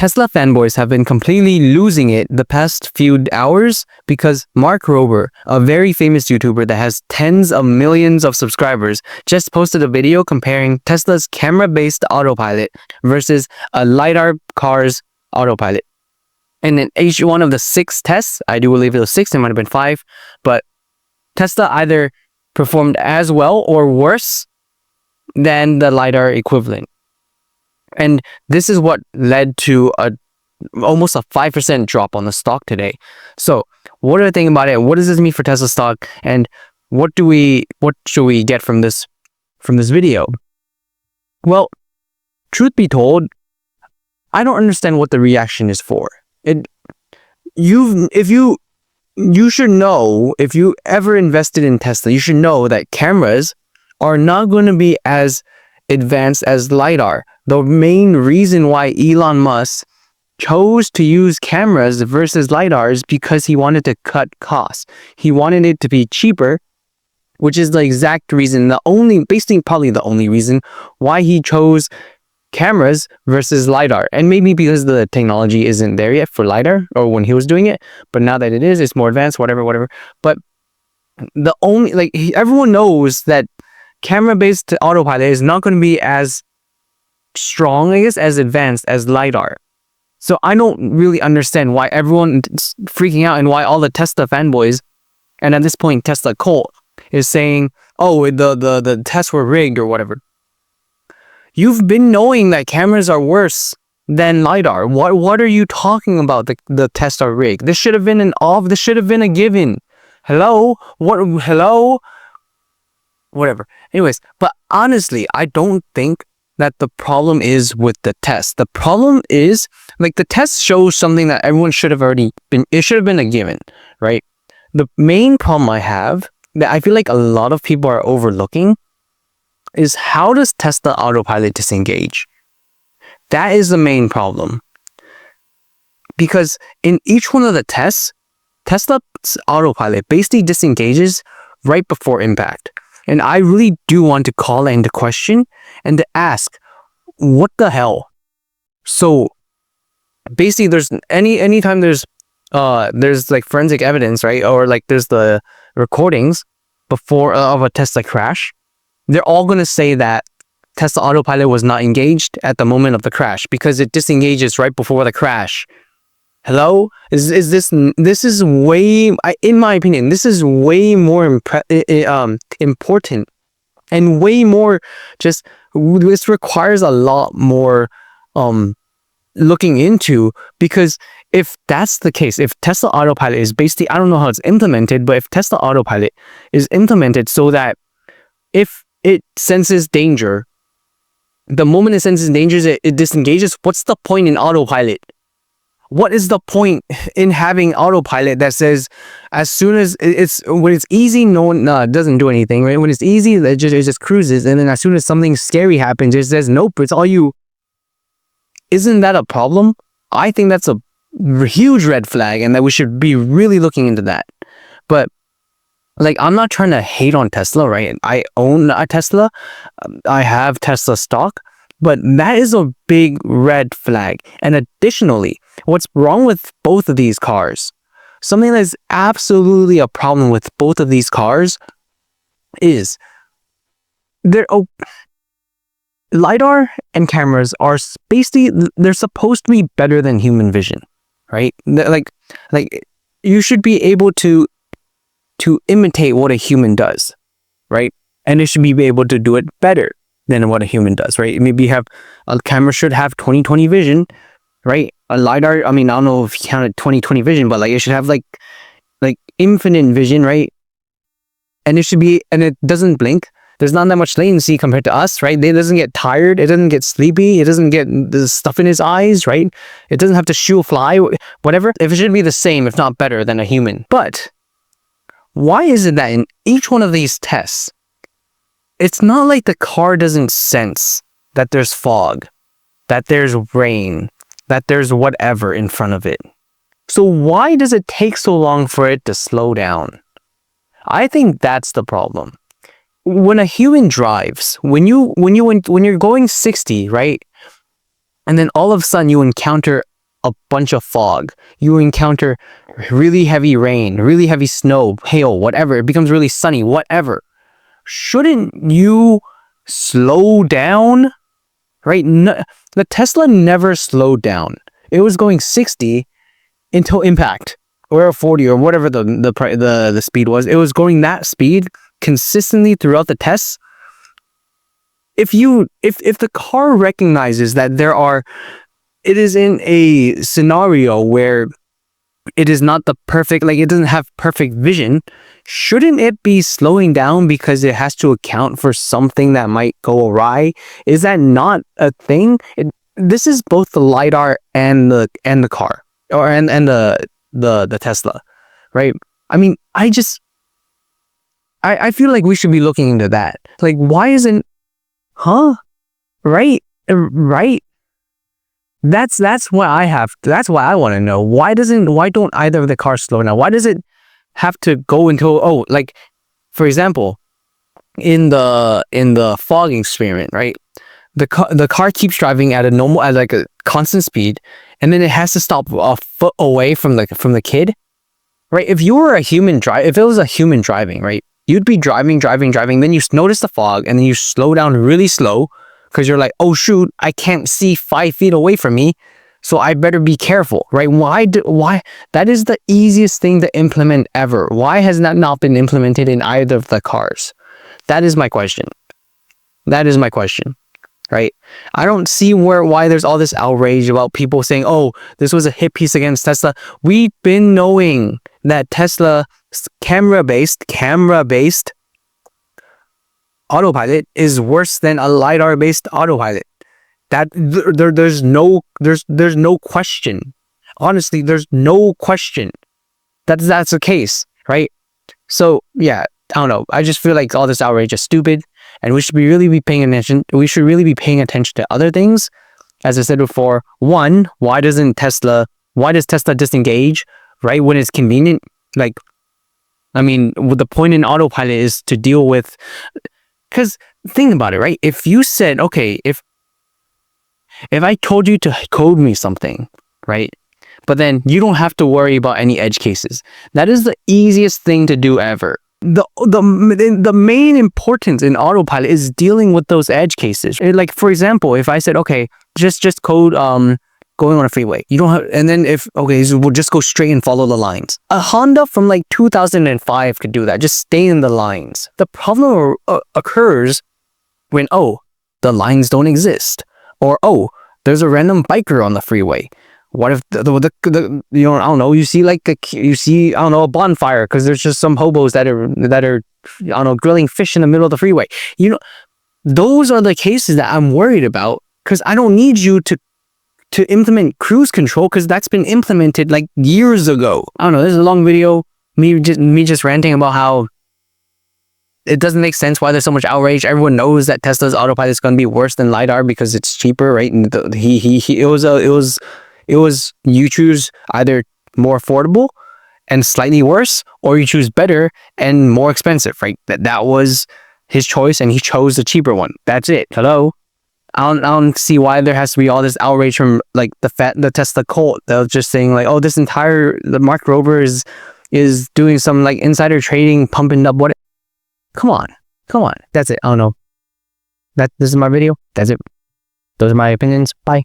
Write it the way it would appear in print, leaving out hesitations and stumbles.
Tesla fanboys have been completely losing it the past few hours because Mark Rober, a very famous YouTuber that has tens of millions of subscribers, just posted a video comparing Tesla's camera-based autopilot versus a LiDAR car's autopilot. And in each one of the 6 tests, I do believe it was 6, it might have been 5, but Tesla either performed as well or worse than the LiDAR equivalent. And this is what led to almost a 5% drop on the stock today. So what are the thing about it? What does this mean for Tesla stock? And what should we get from this video? Well, truth be told, I don't understand what the reaction is for. You should know, if you ever invested in Tesla, you should know that cameras are not going to be as advanced as LiDAR. The main reason why Elon Musk chose to use cameras versus LiDAR is because he wanted to cut costs. He wanted it to be cheaper, which is the exact reason, basically probably the only reason why he chose cameras versus LiDAR. And maybe because the technology isn't there yet for LiDAR, or when he was doing it, but now that it is, it's more advanced, whatever. But everyone knows that camera-based autopilot is not going to be as strong, I guess, as advanced as LiDAR. So I don't really understand why everyone's freaking out and why all the Tesla fanboys, and at this point Tesla cult, is saying, oh, the tests were rigged or whatever. You've been knowing that cameras are worse than LiDAR. What are you talking about? The tests are rigged. This should have been this should have been a given. Hello? Hello? Whatever. Anyways, but honestly, I don't think that the problem is with the test. The problem is, the test shows something that everyone should have already been, it should have been a given, right? The main problem I have, that I feel like a lot of people are overlooking, is how does Tesla autopilot disengage? That is the main problem. Because in each one of the tests, Tesla's autopilot basically disengages right before impact. And I really do want to call it into question and to ask, what the hell? So basically, there's anytime there's like forensic evidence, right? Or like there's the recordings before of a Tesla crash, they're all going to say that Tesla autopilot was not engaged at the moment of the crash because it disengages right before the crash. Hello? This is way, in my opinion, this is way more important and way more this requires a lot more looking into, because if that's the case, if Tesla autopilot is basically, I don't know how it's implemented, but if Tesla autopilot is implemented so that if it senses danger, the moment it senses danger, it disengages, what's the point in autopilot? What is the point in having autopilot that says as soon as when it's easy, it doesn't do anything, right? When it's easy, it just cruises, and then as soon as something scary happens, it says nope, it's all you. Isn't that a problem? I think that's a huge red flag, and that we should be really looking into that. But I'm not trying to hate on Tesla, right? I own a Tesla, I have Tesla stock. But that is a big red flag. And additionally, what's wrong with both of these cars? Something that is absolutely a problem with both of these cars is LiDAR and cameras are basically, they're supposed to be better than human vision, right? Like you should be able to imitate what a human does, right? And it should be able to do it better than what a human does, right? Maybe a camera should have 20/20 vision, right? A LiDAR, I don't know if you counted 20/20 vision, but it should have like infinite vision, right? And it doesn't blink. There's not that much latency compared to us, right? It doesn't get tired. It doesn't get sleepy. It doesn't get the stuff in his eyes, right? It doesn't have to shoo a fly, whatever. If it should be the same, if not better than a human. But why is it that in each one of these tests, it's not like the car doesn't sense that there's fog, that there's rain, that there's whatever in front of it? So why does it take so long for it to slow down? I think that's the problem. When a human drives, when you're going 60, right? And then all of a sudden you encounter a bunch of fog, you encounter really heavy rain, really heavy snow, hail, whatever, it becomes really sunny, whatever, shouldn't you slow down? Right? No, the Tesla never slowed down. It was going 60 until impact, or 40, or whatever the speed was. It was going that speed consistently throughout the tests. If the car recognizes that it is in a scenario where it is not the perfect, like it doesn't have perfect vision, shouldn't it be slowing down because it has to account for something that might go awry? Is that not a thing? This is both the LiDAR and the car, or and the Tesla, right? I mean, I feel like we should be looking into that. Like, why isn't, right? That's what I want to know. Why don't either of the cars slow down? Why does it have to go until, like, for example, in the fog experiment, right? The car keeps driving at like a constant speed, and then it has to stop a foot away from the kid, right? If you were if it was a human driving, right? You'd be driving, then you notice the fog, and then you slow down really slow, because you're like, oh shoot, I can't see 5 feet away from me, so I better be careful, right? Why? That is the easiest thing to implement ever. Why has that not been implemented in either of the cars? That is my question. Right? I don't see why there's all this outrage about people saying, oh, this was a hit piece against Tesla. We've been knowing that Tesla's camera-based autopilot is worse than a LiDAR-based autopilot. That there's no question. Honestly, there's no question that that's the case, right? So yeah, I don't know. I just feel like all this outrage is stupid, and we should really be paying attention. We should really be paying attention to other things. As I said before, one, why does Tesla disengage, right, when it's convenient? Like, I mean, the point in autopilot is to deal with. Because think about it, right? If you said, okay, if I told you to code me something, right? But then you don't have to worry about any edge cases. That is the easiest thing to do ever. The main importance in autopilot is dealing with those edge cases. Like, for example, if I said, okay, just code going on a freeway. You don't have, and then so we'll just go straight and follow the lines. A Honda from like 2005 could do that. Just stay in the lines. The problem occurs when, the lines don't exist, or there's a random biker on the freeway. What if the I don't know, you see a bonfire because there's just some hobos that are I don't know, grilling fish in the middle of the freeway. Those are the cases that I'm worried about, because I don't need you to implement cruise control, because that's been implemented like years ago. I don't know, this is a long video, me just ranting about how it doesn't make sense why there's so much outrage. Everyone knows that Tesla's autopilot is going to be worse than LiDAR because it's cheaper, right? And it was you choose either more affordable and slightly worse, or you choose better and more expensive, right? That was his choice, and he chose the cheaper one. That's it. Hello? I don't see why there has to be all this outrage from like the Tesla cult. They're just saying like, oh, the Mark Rober is doing some like insider trading, pumping up what. Come on. That's it. I don't know. This is my video. That's it. Those are my opinions. Bye.